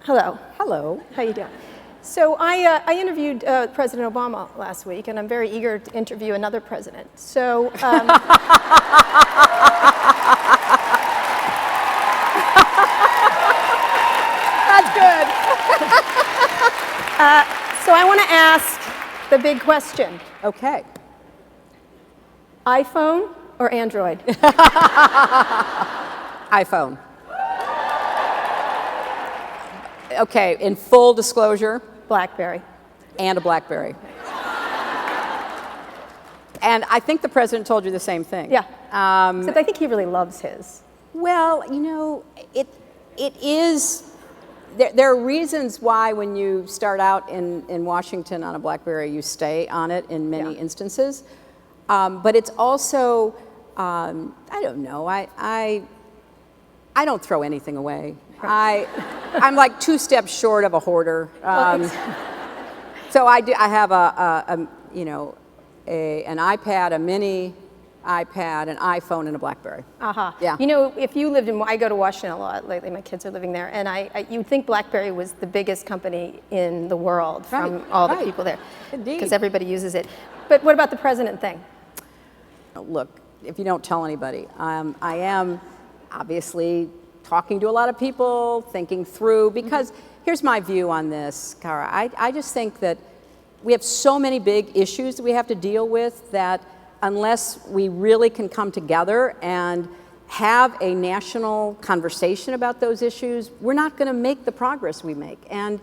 Hello. Hello. How you doing? So I interviewed President Obama last week, and I'm very eager to interview another president. So. That's good. So I want to ask the big question. Okay. iPhone or Android? iPhone. Okay, in full disclosure. BlackBerry. And a BlackBerry. And I think the president told you the same thing. Yeah. Except I think he really loves his. Well, you know, it is. There are reasons why when you start out in Washington on a BlackBerry, you stay on it in many instances. But it's also, I don't know, I don't throw anything away. I'm like 2 steps short of a hoarder. So I have an iPad, a mini iPad, an iPhone, and a BlackBerry. Yeah. You know, if you lived I go to Washington a lot lately. My kids are living there, and you'd think BlackBerry was the biggest company in the world from all the people there, because everybody uses it. But what about the president thing? Look, if you don't tell anybody, I am obviously talking to a lot of people, thinking through, because here's my view on this, Kara. I just think that we have so many big issues that we have to deal with that unless we really can come together and have a national conversation about those issues, we're not going to make the progress we make. And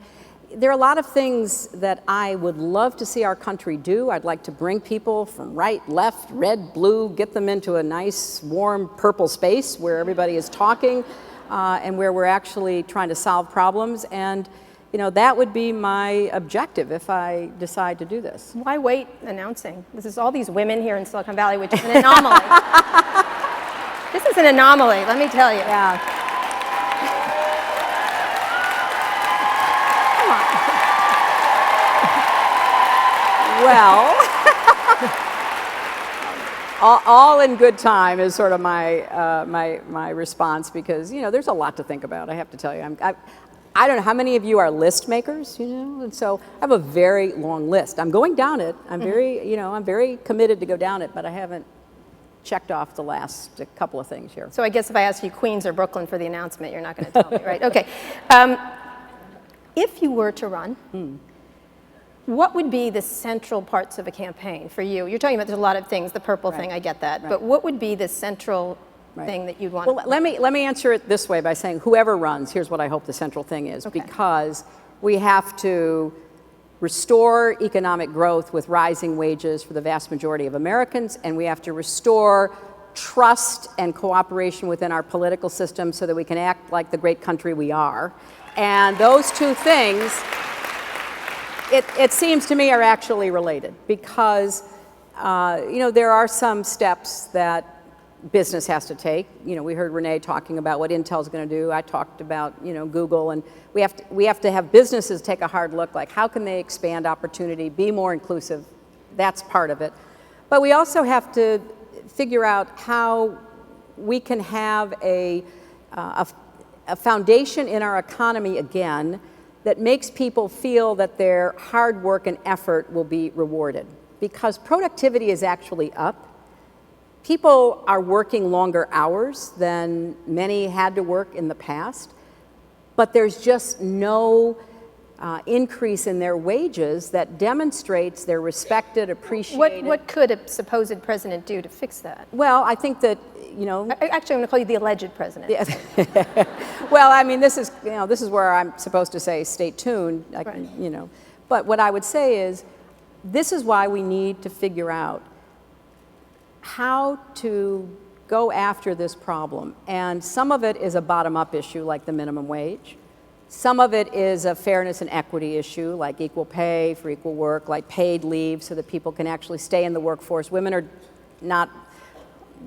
there are a lot of things that I would love to see our country do. I'd like to bring people from right, left, red, blue, get them into a nice, warm, purple space where everybody is talking and where we're actually trying to solve problems. And you know, that would be my objective if I decide to do this. Why wait announcing? This is all these women here in Silicon Valley, which is an anomaly. This is an anomaly, let me tell you. Yeah. Come on. Well, all in good time is sort of my response, because you know there's a lot to think about. I have to tell you, I don't know how many of you are list makers, you know, and so I have a very long list. I'm going down it. I'm very committed to go down it, but I haven't checked off the last couple of things here. So I guess if I ask you Queens or Brooklyn for the announcement, you're not going to tell me, right? Okay. If you were to run, what would be the central parts of a campaign for you? You're talking about there's a lot of things, the purple thing, I get that, but what would be the central thing that you'd want? Well, let me answer it this way by saying whoever runs, here's what I hope the central thing is, because we have to restore economic growth with rising wages for the vast majority of Americans, and we have to restore trust and cooperation within our political system so that we can act like the great country we are. And those two things, it seems to me, are actually related, because you know, there are some steps that business has to take. You know, we heard Renee talking about what Intel's going to do. I talked about, you know, Google, and we have to have businesses take a hard look, like how can they expand opportunity, be more inclusive. That's part of it. But we also have to figure out how we can have a foundation in our economy again that makes people feel that their hard work and effort will be rewarded, because productivity is actually up. People are working longer hours than many had to work in the past, but there's just no increase in their wages that demonstrates they're respected, appreciated. What could a supposed president do to fix that? Well, I think that, you know. Actually, I'm going to call you the alleged president. Well, I mean, this is where I'm supposed to say stay tuned, you know. But what I would say is, this is why we need to figure out how to go after this problem. And some of it is a bottom-up issue, like the minimum wage. Some of it is a fairness and equity issue, like equal pay for equal work, like paid leave so that people can actually stay in the workforce. Women are not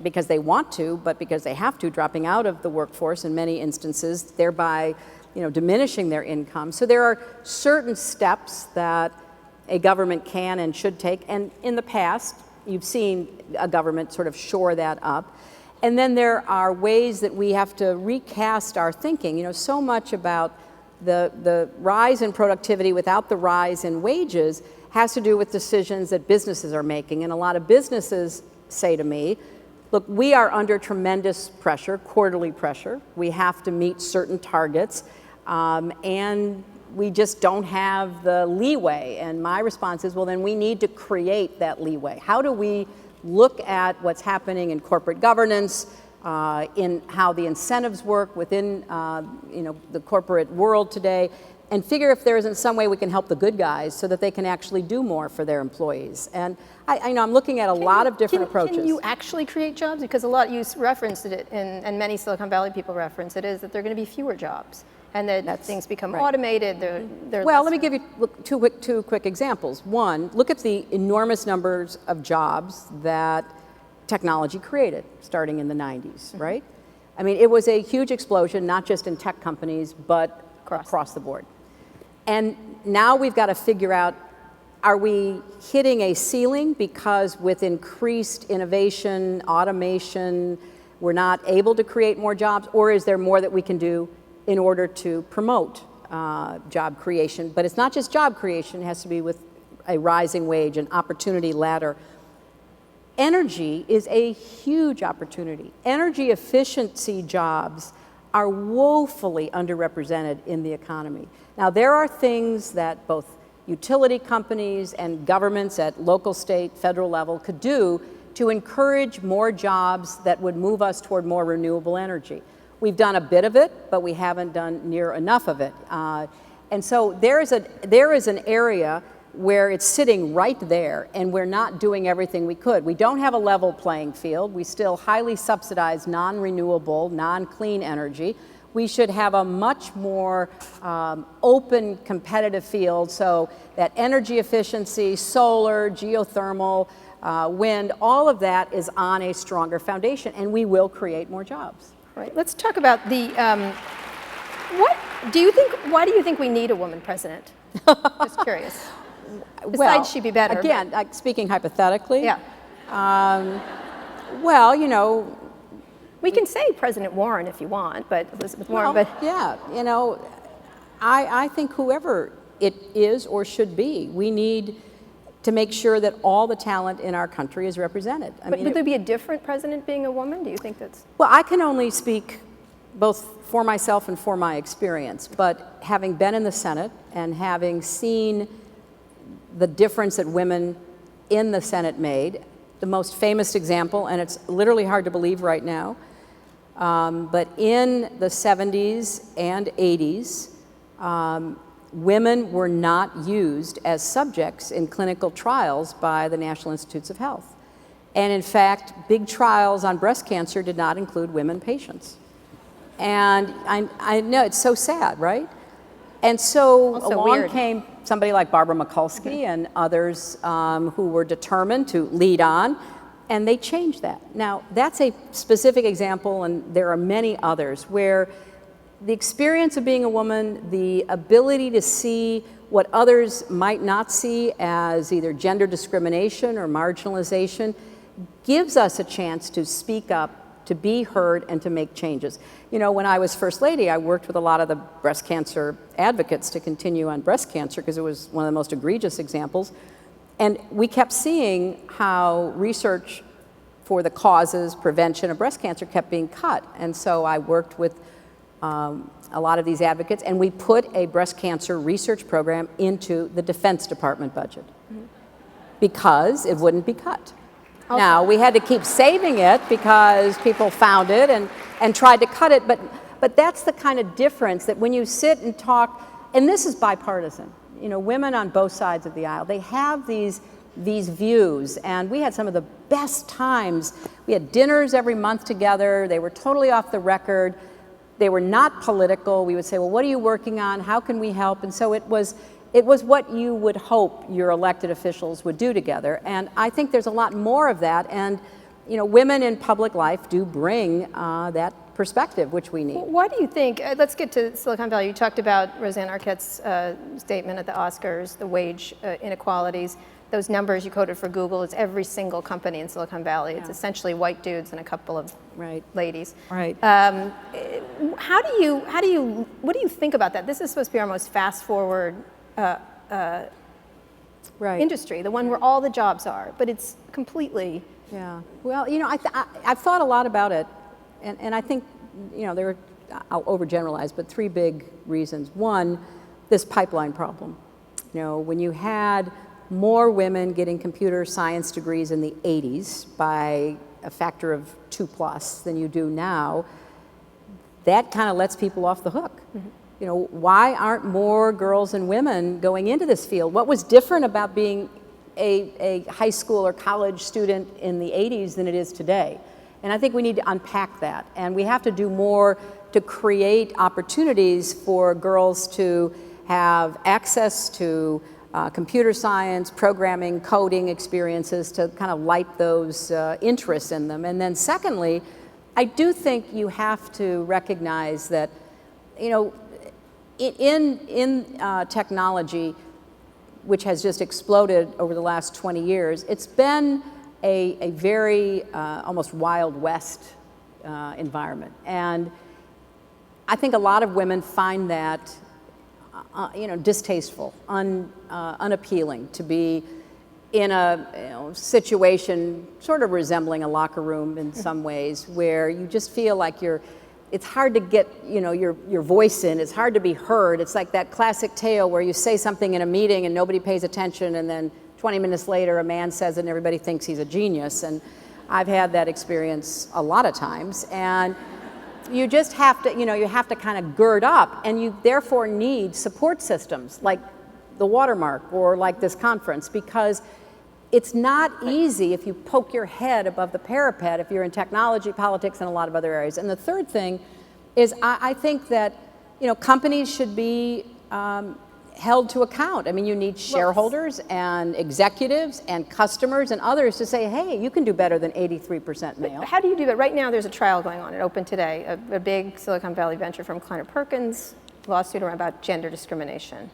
because they want to, but because they have to, dropping out of the workforce in many instances, thereby, you know, diminishing their income. So there are certain steps that a government can and should take, and in the past, you've seen a government sort of shore that up. And then there are ways that we have to recast our thinking. You know, so much about The rise in productivity without the rise in wages has to do with decisions that businesses are making. And a lot of businesses say to me, look, we are under tremendous pressure, quarterly pressure. We have to meet certain targets, and we just don't have the leeway. And my response is, well, then we need to create that leeway. How do we look at what's happening in corporate governance, in how the incentives work within the corporate world today, and figure if there isn't some way we can help the good guys so that they can actually do more for their employees. And I know I'm looking at a lot of different approaches. Can you actually create jobs? Because a lot, you referenced it, and many Silicon Valley people reference it, is that there are going to be fewer jobs, and that things become automated. Well, let me give you two quick examples. One, look at the enormous numbers of jobs that technology created starting in the 90s, right? I mean, it was a huge explosion, not just in tech companies, but across the board. And now we've got to figure out, are we hitting a ceiling because with increased innovation, automation, we're not able to create more jobs, or is there more that we can do in order to promote job creation? But it's not just job creation, it has to be with a rising wage, an opportunity ladder. Energy is a huge opportunity. Energy efficiency jobs are woefully underrepresented in the economy. Now, there are things that both utility companies and governments at local, state, federal level could do to encourage more jobs that would move us toward more renewable energy. We've done a bit of it, but we haven't done near enough of it. And so there is an area where it's sitting right there, and we're not doing everything we could. We don't have a level playing field. We still highly subsidize non-renewable, non-clean energy. We should have a much more open, competitive field so that energy efficiency, solar, geothermal, wind, all of that is on a stronger foundation, and we will create more jobs. All right, let's talk about the, why do you think we need a woman president? Just curious. Besides, she'd be better. Again, speaking hypothetically. Yeah. Well, you know. We can say President Warren if you want, but Elizabeth Warren. But yeah, you know, I think whoever it is or should be, we need to make sure that all the talent in our country is represented. But would there be a different president being a woman? Do you think that's? Well, I can only speak both for myself and for my experience, but having been in the Senate and having seen the difference that women in the Senate made, the most famous example, and it's literally hard to believe right now, but in the 70s and 80s, women were not used as subjects in clinical trials by the National Institutes of Health. And in fact, big trials on breast cancer did not include women patients. And I know, it's so sad, right? And so along came somebody like Barbara Mikulski and others who were determined to lead on, and they changed that. Now, that's a specific example, and there are many others, where the experience of being a woman, the ability to see what others might not see as either gender discrimination or marginalization, gives us a chance to speak up, to be heard, and to make changes. You know, when I was First Lady, I worked with a lot of the breast cancer advocates to continue on breast cancer because it was one of the most egregious examples. And we kept seeing how research for the causes, prevention of breast cancer kept being cut. And so I worked with a lot of these advocates, and we put a breast cancer research program into the Defense Department budget because it wouldn't be cut. Okay. Now, we had to keep saving it because people found it and tried to cut it, but that's the kind of difference that when you sit and talk, and this is bipartisan, you know, women on both sides of the aisle, they have these views, and we had some of the best times. We had dinners every month together. They were totally off the record. They were not political. We would say, well, what are you working on? How can we help? And so it was what you would hope your elected officials would do together. And I think there's a lot more of that. And, you know, women in public life do bring that perspective, which we need. Why do you think, let's get to Silicon Valley. You talked about Roseanne Arquette's statement at the Oscars, the wage inequalities. Those numbers you quoted for Google, it's every single company in Silicon Valley. It's essentially white dudes and a couple of ladies. Right. what do you think about that? This is supposed to be our most fast forward industry, the one where all the jobs are, but it's completely. Yeah. Well, I've thought a lot about it, and I think, there are, I'll overgeneralize, but three big reasons. One, this pipeline problem. When you had more women getting computer science degrees in the 80s by a factor of 2+ than you do now, that kind of lets people off the hook. Mm-hmm. Why aren't more girls and women going into this field? What was different about being a high school or college student in the 80s than it is today? And I think we need to unpack that. And we have to do more to create opportunities for girls to have access to computer science, programming, coding experiences to kind of light those interests in them. And then secondly, I do think you have to recognize that, in technology, which has just exploded over the last 20 years, it's been a very almost Wild West environment. And I think a lot of women find that distasteful, unappealing to be in a situation sort of resembling a locker room in some ways, where you just feel like it's hard to get your voice in. It's hard to be heard. It's like that classic tale where you say something in a meeting and nobody pays attention, and then 20 minutes later a man says it and everybody thinks he's a genius. And I've had that experience a lot of times. And you just have to, you have to kind of gird up, and you therefore need support systems like the Watermark or like this conference, because it's not easy if you poke your head above the parapet if you're in technology, politics, and a lot of other areas. And the third thing is I think that, companies should be held to account. I mean, you need shareholders and executives and customers and others to say, hey, you can do better than 83% male. How do you do that? Right now, there's a trial going on. It opened today, a big Silicon Valley venture from Kleiner Perkins, lawsuit about gender discrimination.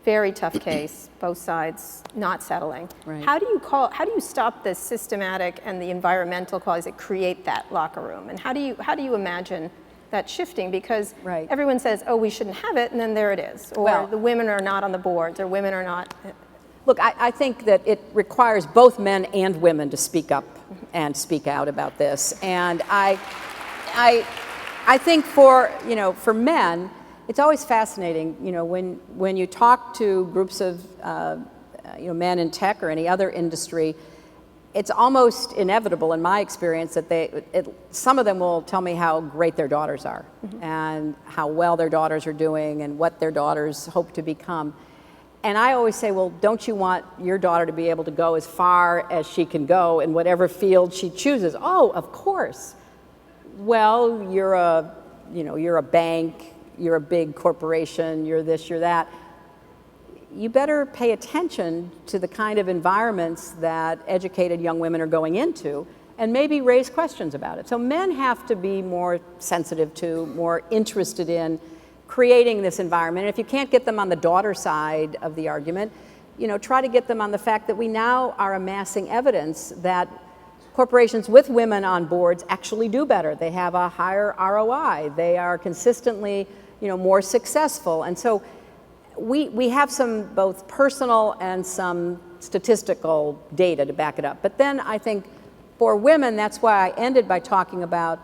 Very tough case, both sides not settling. Right. How do you stop the systematic and the environmental qualities that create that locker room? And how do you imagine that shifting? Because everyone says, oh, we shouldn't have it, and then there it is. Or the women are not on the boards, or women are not. Look, I think that it requires both men and women to speak up and speak out about this. And I think for men, it's always fascinating, when you talk to groups of men in tech or any other industry, it's almost inevitable in my experience that some of them will tell me how great their daughters are, mm-hmm. and how well their daughters are doing and what their daughters hope to become. And I always say, well, don't you want your daughter to be able to go as far as she can go in whatever field she chooses? Oh, of course. Well, you're a bank, you're a big corporation, you're this, you're that. You better pay attention to the kind of environments that educated young women are going into, and maybe raise questions about it. So men have to be more sensitive to, more interested in creating this environment. And if you can't get them on the daughter side of the argument, try to get them on the fact that we now are amassing evidence that corporations with women on boards actually do better. They have a higher ROI. They are consistently, more successful. And so we have some both personal and some statistical data to back it up. But then I think for women, that's why I ended by talking about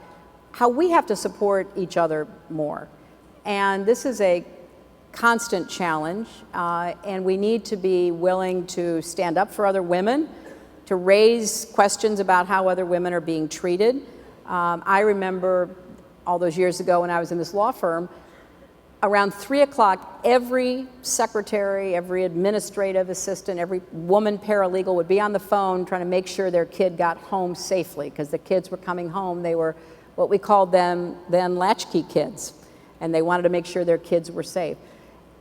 how we have to support each other more. And this is a constant challenge, and we need to be willing to stand up for other women, to raise questions about how other women are being treated. I remember all those years ago when I was in this law firm, around 3 o'clock, every secretary, every administrative assistant, every woman paralegal would be on the phone trying to make sure their kid got home safely, because the kids were coming home. They were what we called them then latchkey kids, and they wanted to make sure their kids were safe.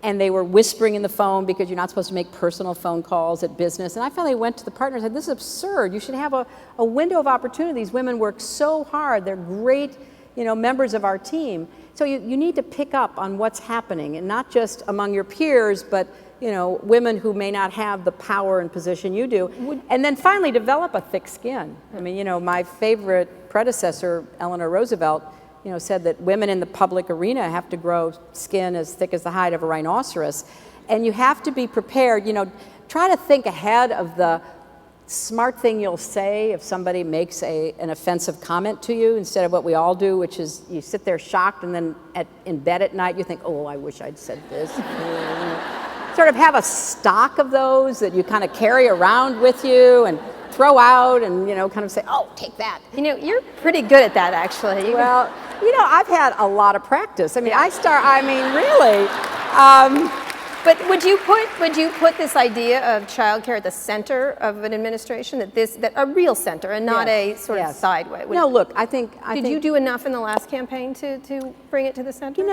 And they were whispering in the phone because you're not supposed to make personal phone calls at business. And I finally went to the partner and said, this is absurd. You should have a window of opportunity. These women work so hard. They're great, members of our team. So you need to pick up on what's happening, and not just among your peers, but women who may not have the power and position you do. And then finally develop a thick skin. I mean, my favorite predecessor, Eleanor Roosevelt, said that women in the public arena have to grow skin as thick as the hide of a rhinoceros. And you have to be prepared, try to think ahead of the smart thing you'll say if somebody makes an offensive comment to you, instead of what we all do, which is you sit there shocked, and then in bed at night you think, oh, I wish I'd said this. Sort of have a stock of those that you kind of carry around with you and throw out and, kind of say, oh, take that. You're pretty good at that, actually. Well, I've had a lot of practice. Really. But would you put this idea of childcare at the center of an administration, that a real center and not a sort of sideway? No, look, I think. Did you do enough in the last campaign to bring it to the center?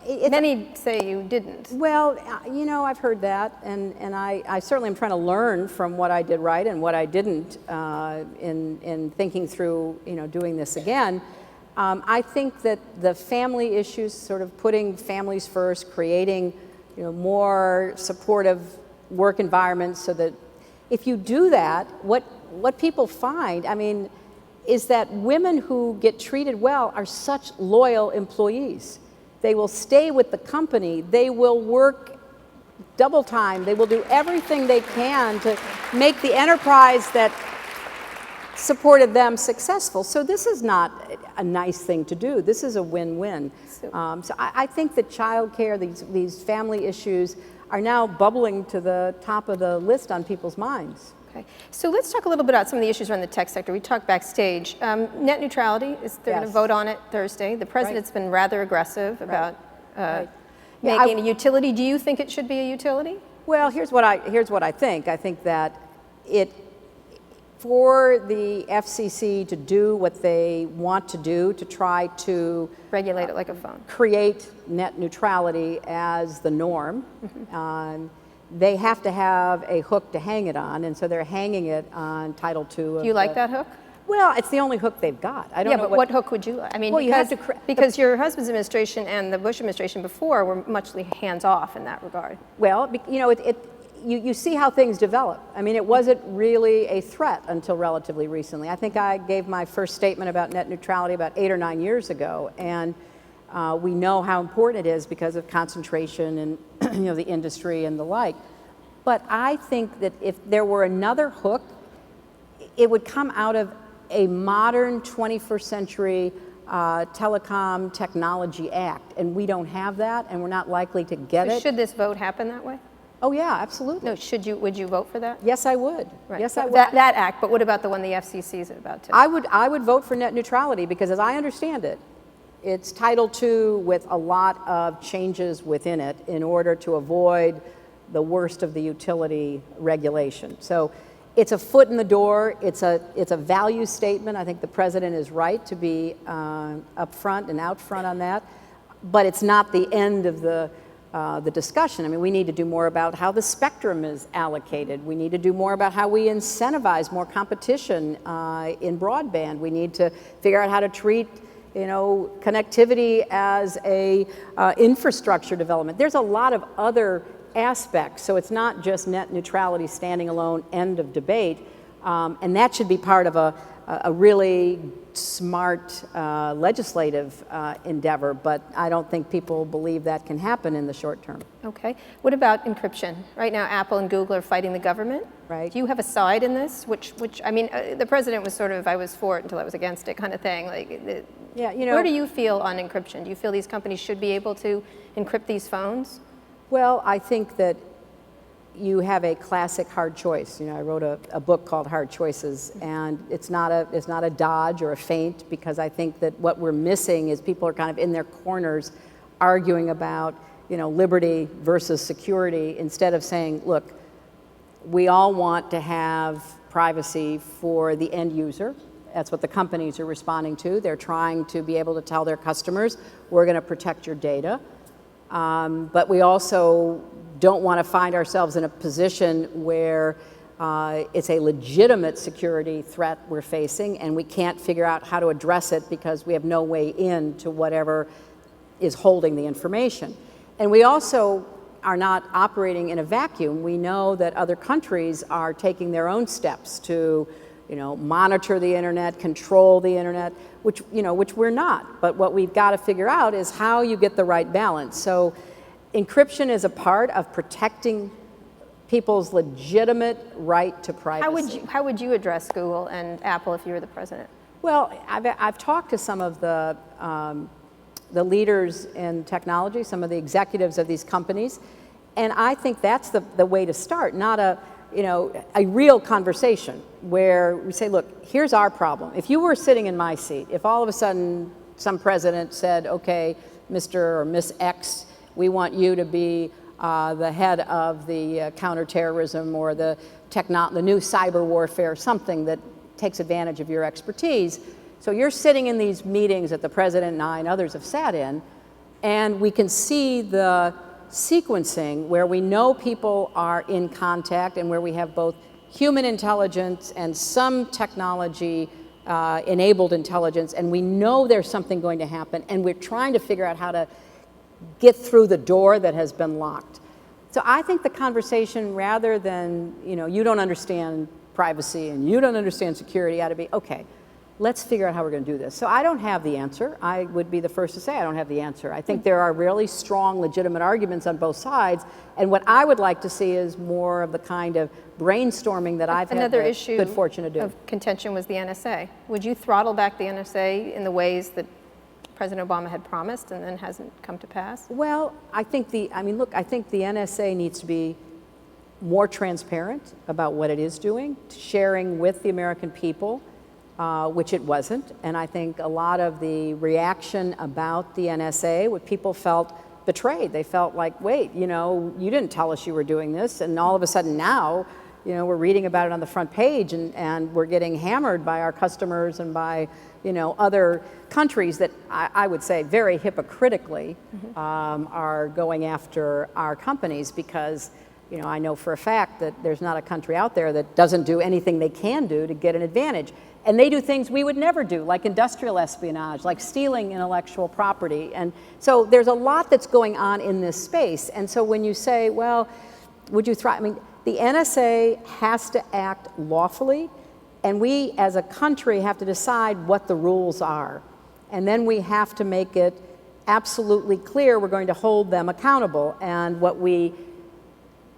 Many say you didn't. Well, I've heard that, and I certainly am trying to learn from what I did right and what I didn't in thinking through, doing this again. I think that the family issues, sort of putting families first, creating more supportive work environments, so that if you do that, what people find, is that women who get treated well are such loyal employees. They will stay with the company. They will work double time. They will do everything they can to make the enterprise that supported them successful. So this is not a nice thing to do. This is a win-win. So I think that childcare, these family issues, are now bubbling to the top of the list on people's minds. Okay. So let's talk a little bit about some of the issues around the tech sector. We talked backstage. Net neutrality, they're going to vote on it Thursday. The president's been rather aggressive about making a utility. Do you think it should be a utility? Well, here's what I think. I think that for the FCC to do what they want to do, to try to regulate it like a phone, create net neutrality as the norm, they have to have a hook to hang it on, and so they're hanging it on Title II. Do you like that hook? Well, it's the only hook they've got. I don't know but what hook would you like? Because your husband's administration and the Bush administration before were much hands-off in that regard. Well, you see how things develop. It wasn't really a threat until relatively recently. I think I gave my first statement about net neutrality about 8 or 9 years ago, and we know how important it is because of concentration and the industry and the like. But I think that if there were another hook, it would come out of a modern 21st century Telecom Technology Act, and we don't have that, and we're not likely to get it. Should this vote happen that way? Oh yeah, absolutely. No, would you vote for that? Yes, I would. Right. Yes, I would. That act, but what about the one the FCC is about to? I would vote for net neutrality because, as I understand it, it's Title II with a lot of changes within it in order to avoid the worst of the utility regulation. So it's a foot in the door. It's a value statement. I think the president is right to be up front and out front on that, but it's not the end of the discussion. We need to do more about how the spectrum is allocated. We need to do more about how we incentivize more competition in broadband. We need to figure out how to treat connectivity as a infrastructure development. There's a lot of other aspects, so it's not just net neutrality standing alone, end of debate, and that should be part of a really smart legislative endeavor, but I don't think people believe that can happen in the short term. Okay. What about encryption? Right now, Apple and Google are fighting the government. Right. Do you have a side in this? The president was sort of, I was for it until I was against it kind of thing. Where do you feel on encryption? Do you feel these companies should be able to encrypt these phones? Well, I think that you have a classic hard choice. I wrote a book called Hard Choices, and it's not a dodge or a feint, because I think that what we're missing is people are kind of in their corners arguing about liberty versus security, instead of saying, look, we all want to have privacy for the end user. That's what the companies are responding to. They're trying to be able to tell their customers, we're going to protect your data. But we also don't want to find ourselves in a position where it's a legitimate security threat we're facing, and we can't figure out how to address it because we have no way in to whatever is holding the information. And we also are not operating in a vacuum. We know that other countries are taking their own steps to monitor the internet, control the internet, which we're not. But what we've got to figure out is how you get the right balance. So encryption is a part of protecting people's legitimate right to privacy. How would you address Google and Apple if you were the president? Well, I've talked to some of the leaders in technology, some of the executives of these companies, and I think that's the way to start, not a real conversation where we say, look, here's our problem. If you were sitting in my seat, if all of a sudden some president said, okay, Mr. or Miss X, we want you to be the head of the counterterrorism or the new cyber warfare, something that takes advantage of your expertise. So you're sitting in these meetings that the president and I and others have sat in, and we can see the sequencing where we know people are in contact and where we have both human intelligence and some technology enabled intelligence, and we know there's something going to happen, and we're trying to figure out how to get through the door that has been locked. So I think the conversation, rather than, you don't understand privacy and you don't understand security, ought to be, okay, let's figure out how we're going to do this. So I don't have the answer. I would be the first to say I don't have the answer. I think there are really strong, legitimate arguments on both sides, and what I would like to see is more of the kind of brainstorming that I've had the good fortune to do. Another issue of contention was the NSA. Would you throttle back the NSA in the ways that President Obama had promised and then hasn't come to pass? Well, I think the NSA needs to be more transparent about what it is doing, sharing with the American people, which it wasn't. And I think a lot of the reaction about the NSA, what people felt betrayed. They felt like, wait, you didn't tell us you were doing this, and all of a sudden now, we're reading about it on the front page, and we're getting hammered by our customers and by, other countries that I would say very hypocritically are going after our companies because, I know for a fact that there's not a country out there that doesn't do anything they can do to get an advantage. And they do things we would never do, like industrial espionage, like stealing intellectual property. And so there's a lot that's going on in this space. And so when you say, well, would you thrive? I mean, the NSA has to act lawfully, and we as a country have to decide what the rules are. And then we have to make it absolutely clear we're going to hold them accountable. And what we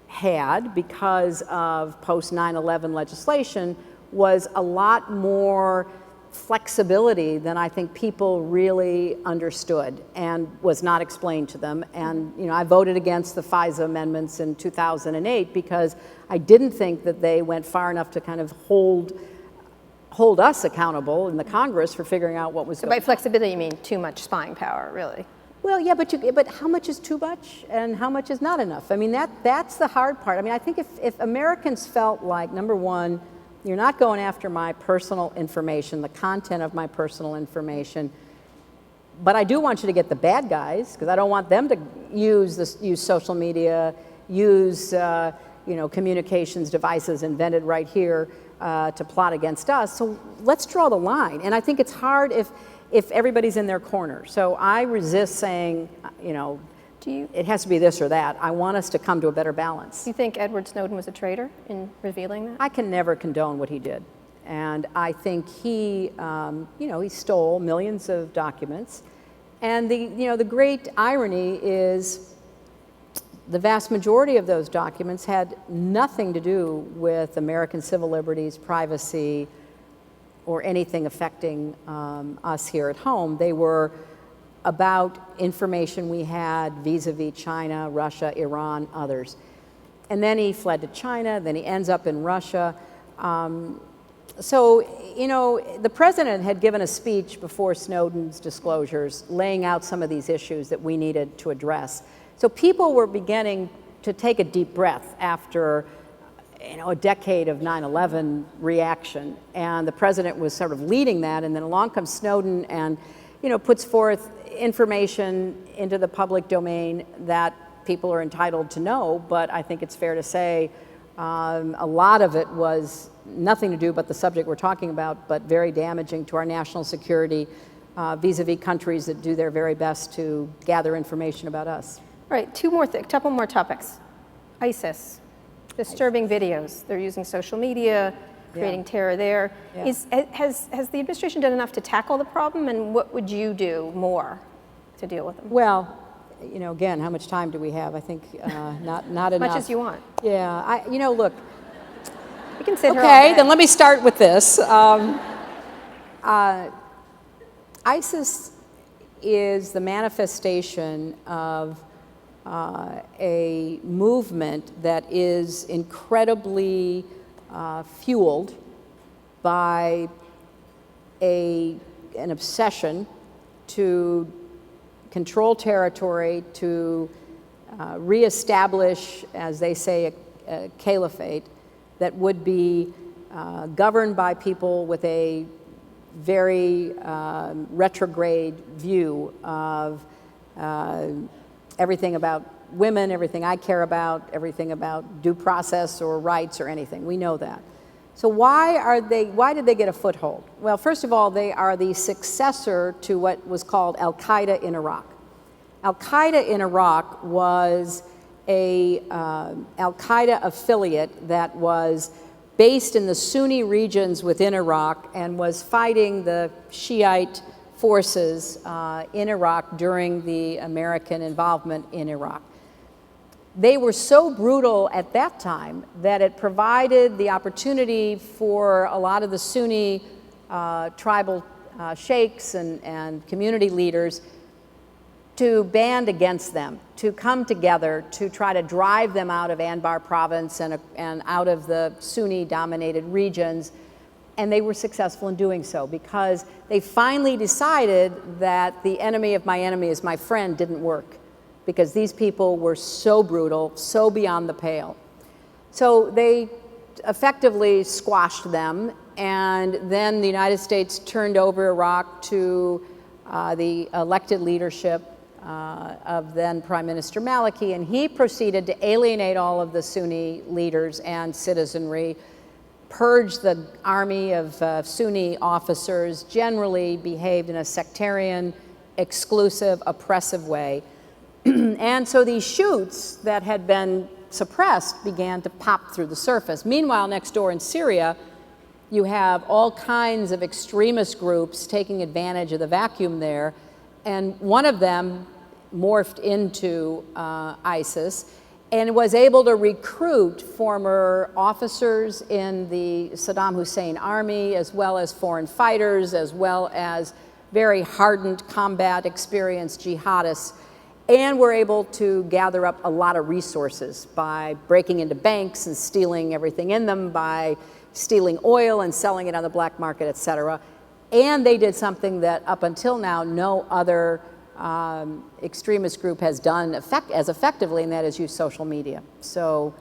had, because of post 9/11 legislation, was a lot more flexibility than I think people really understood and was not explained to them. And I voted against the FISA amendments in 2008 because I didn't think that they went far enough to kind of hold us accountable in the Congress for figuring out what was going on. So by flexibility you mean too much spying power, really? Well, yeah, but how much is too much and how much is not enough? I mean, that's the hard part. I mean, I think if Americans felt like, number one, you're not going after my personal information, the content of my personal information, but I do want you to get the bad guys, because I don't want them to use social media, use communications devices invented right here to plot against us. So let's draw the line. And I think it's hard if everybody's in their corner. So I resist saying, it has to be this or that. I want us to come to a better balance. Do you think Edward Snowden was a traitor in revealing that? I can never condone what he did. And I think he stole millions of documents. And the great irony is the vast majority of those documents had nothing to do with American civil liberties, privacy, or anything affecting us here at home. They were about information we had vis-a-vis China, Russia, Iran, others. And then he fled to China, then he ends up in Russia. So, the president had given a speech before Snowden's disclosures laying out some of these issues that we needed to address. So people were beginning to take a deep breath after a decade of 9/11 reaction. And the president was sort of leading that, and then along comes Snowden and puts forth information into the public domain that people are entitled to know, but I think it's fair to say a lot of it was nothing to do but the subject we're talking about, but very damaging to our national security vis-a-vis countries that do their very best to gather information about us. All right, couple more topics. ISIS, disturbing videos. They're using social media creating terror there. Yeah. Has the administration done enough to tackle the problem, and what would you do more to deal with them? Well, you know, again, how much time do we have? I think not enough. As much as you want. Yeah, look. You can sit here all Okay, day. then let me start with this. ISIS is the manifestation of a movement that is incredibly fueled by an obsession to control territory, to reestablish, as they say, a caliphate that would be governed by people with a very retrograde view of everything about women, everything I care about, everything about due process or rights or anything. We know that. So why did they get a foothold? Well, first of all, they are the successor to what was called Al-Qaeda in Iraq. Al-Qaeda in Iraq was a Al-Qaeda affiliate that was based in the Sunni regions within Iraq and was fighting the Shiite forces in Iraq during the American involvement in Iraq. They were so brutal at that time that it provided the opportunity for a lot of the Sunni tribal sheikhs and community leaders to band against them, to come together to try to drive them out of Anbar province and out of the Sunni-dominated regions. And they were successful in doing so because they finally decided that the enemy of my enemy is my friend didn't work, because these people were so brutal, so beyond the pale. So they effectively squashed them, and then the United States turned over Iraq to the elected leadership of then Prime Minister Maliki, and he proceeded to alienate all of the Sunni leaders and citizenry, purge the army of Sunni officers, generally behaved in a sectarian, exclusive, oppressive way. And so these shoots that had been suppressed began to pop through the surface. Meanwhile, next door in Syria, you have all kinds of extremist groups taking advantage of the vacuum there, and one of them morphed into ISIS and was able to recruit former officers in the Saddam Hussein army, as well as foreign fighters, as well as very hardened combat experienced jihadists, and were able to gather up a lot of resources by breaking into banks and stealing everything in them, by stealing oil and selling it on the black market, et cetera. And they did something that up until now no other extremist group has done as effectively, and that is use social media. So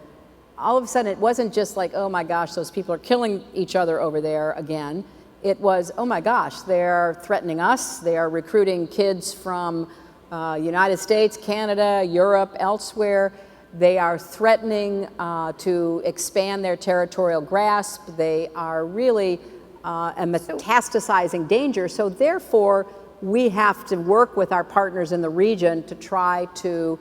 all of a sudden it wasn't just like, oh my gosh, those people are killing each other over there again. It was, oh my gosh, they're threatening us. They are recruiting kids from United States, Canada, Europe, elsewhere. They are threatening to expand their territorial grasp. They are really a metastasizing danger. So therefore, we have to work with our partners in the region to try to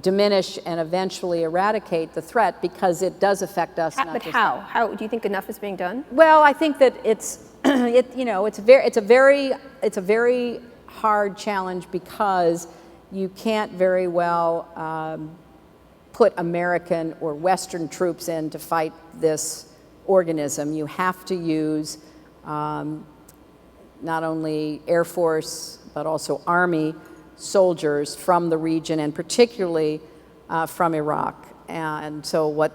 diminish and eventually eradicate the threat, because it does affect us. But how? How do you think enough is being done? Well, I think that it's it's a very hard challenge, because you can't very well put American or Western troops in to fight this organism. You have to use not only Air Force, but also Army soldiers from the region, and particularly from Iraq. And so what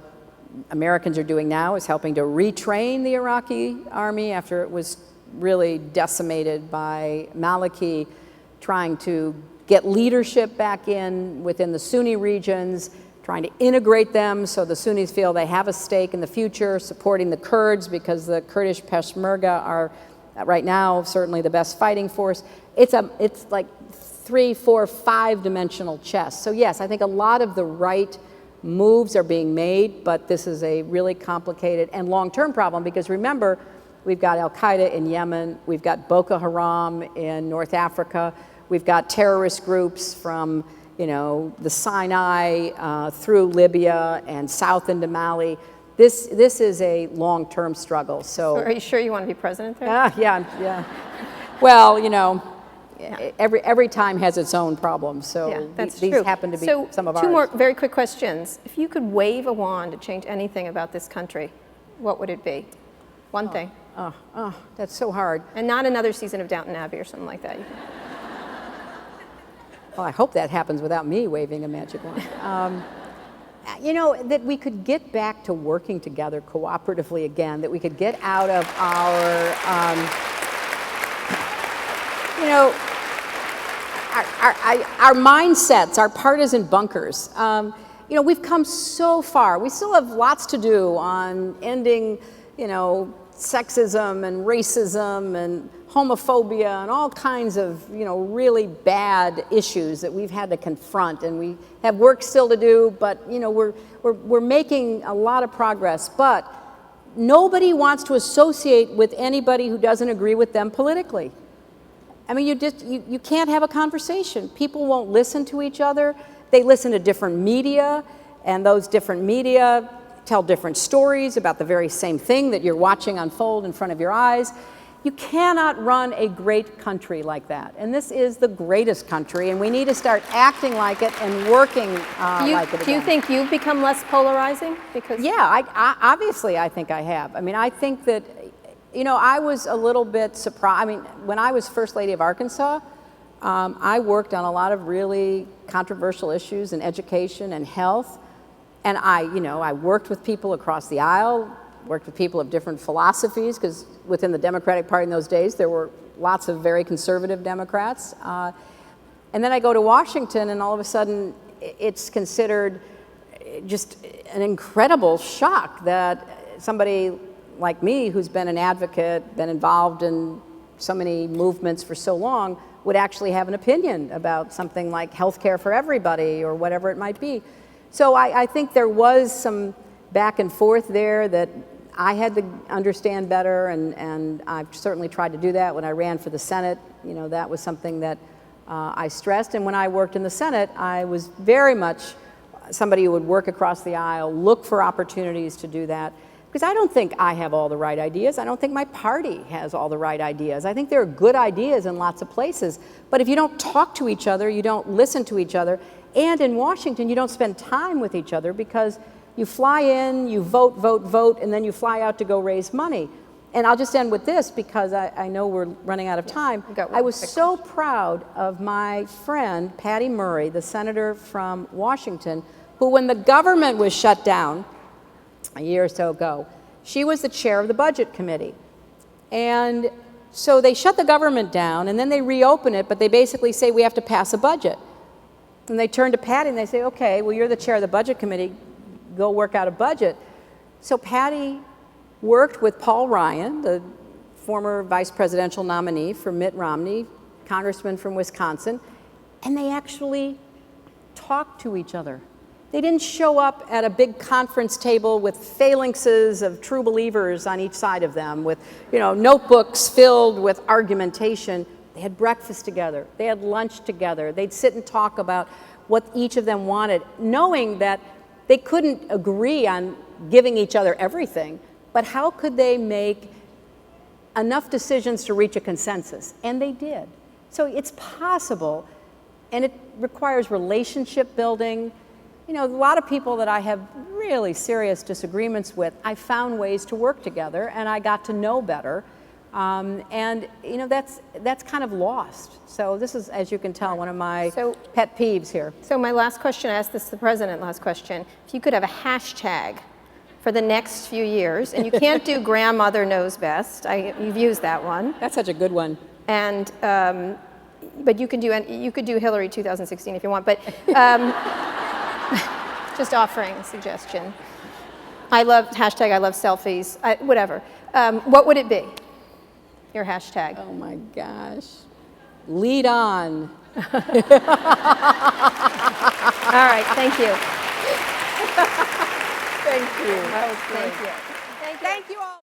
Americans are doing now is helping to retrain the Iraqi army after it was really decimated by Maliki, trying to get leadership back in within the Sunni regions, trying to integrate them so the Sunnis feel they have a stake in the future, supporting the Kurds, because the Kurdish Peshmerga are right now certainly the best fighting force. It's like 3, 4, 5-dimensional chess. So yes, I think a lot of the right moves are being made, but this is a really complicated and long-term problem, because remember, we've got Al-Qaeda in Yemen, we've got Boko Haram in North Africa, we've got terrorist groups from the Sinai through Libya and south into Mali this is a long-term struggle. So Are you sure you want to be president there? yeah. Well, you know, every time has its own problems. So Yeah, that's these true. happen to be So some of ours. two more very quick questions. If you could wave a wand to change anything about this country, what would it be? One thing. Oh, that's so hard. And not another season of Downton Abbey or something like that. Well, I hope that happens without me waving a magic wand. You know, that we could get back to working together cooperatively again, that we could get out of our, you know, our mindsets, our partisan bunkers. You know, we've come so far. We still have lots to do on ending, you know, sexism and racism and homophobia and all kinds of, you know, really bad issues that we've had to confront, and we have work still to do, but, you know, we're making a lot of progress. But nobody wants to associate with anybody who doesn't agree with them politically. I mean, you can't have a conversation. People won't listen to each other. They listen to different media, and those different media tell different stories about the very same thing that you're watching unfold in front of your eyes. You cannot run a great country like that. And this is the greatest country, and we need to start acting like it and working like it again. Do you think you've become less polarizing? Because Yeah, obviously I think I have. I mean, I think that, you know, I was a little bit surprised. I mean, when I was First Lady of Arkansas, I worked on a lot of really controversial issues in education and health. And I worked with people across the aisle, worked with people of different philosophies, because within the Democratic Party in those days, there were lots of very conservative Democrats. And then I go to Washington, and all of a sudden, it's considered just an incredible shock that somebody like me, who's been an advocate, been involved in so many movements for so long, would actually have an opinion about something like health care for everybody or whatever it might be. So I think there was some back and forth there that I had to understand better, and I've certainly tried to do that when I ran for the Senate. You know, that was something that I stressed. And when I worked in the Senate, I was very much somebody who would work across the aisle, look for opportunities to do that. Because I don't think I have all the right ideas. I don't think my party has all the right ideas. I think there are good ideas in lots of places. But if you don't talk to each other, you don't listen to each other, and in Washington, you don't spend time with each other because you fly in, you vote, and then you fly out to go raise money. And I'll just end with this because I know we're running out of time. I was so proud of my friend, Patty Murray, the senator from Washington, who when the government was shut down a year or so ago, she was the chair of the Budget Committee. And so they shut the government down, and then they reopen it, but they basically say we have to pass a budget. And they turn to Patty and they say, okay, well, you're the chair of the Budget Committee, go work out a budget. So Patty worked with Paul Ryan, the former vice presidential nominee for Mitt Romney, congressman from Wisconsin, and they actually talked to each other. They didn't show up at a big conference table with phalanxes of true believers on each side of them, with, you know, notebooks filled with argumentation. They had breakfast together. They had lunch together. They'd sit and talk about what each of them wanted, knowing that they couldn't agree on giving each other everything, but how could they make enough decisions to reach a consensus? And they did. So it's possible, and it requires relationship building. You know, a lot of people that I have really serious disagreements with, I found ways to work together, and I got to know better. And, you know, that's kind of lost. So this is, as you can tell, one of my pet peeves here. So my last question, I asked this to the president, last question. If you could have a hashtag for the next few years, and you can't do grandmother knows best. You've used that one. That's such a good one. And, but you could do Hillary 2016 if you want, but just offering a suggestion. I love selfies, whatever. What would it be? Your hashtag. Oh my gosh. Lead on. All right, thank you. Thank you. That was great. Thank you. Thank you all.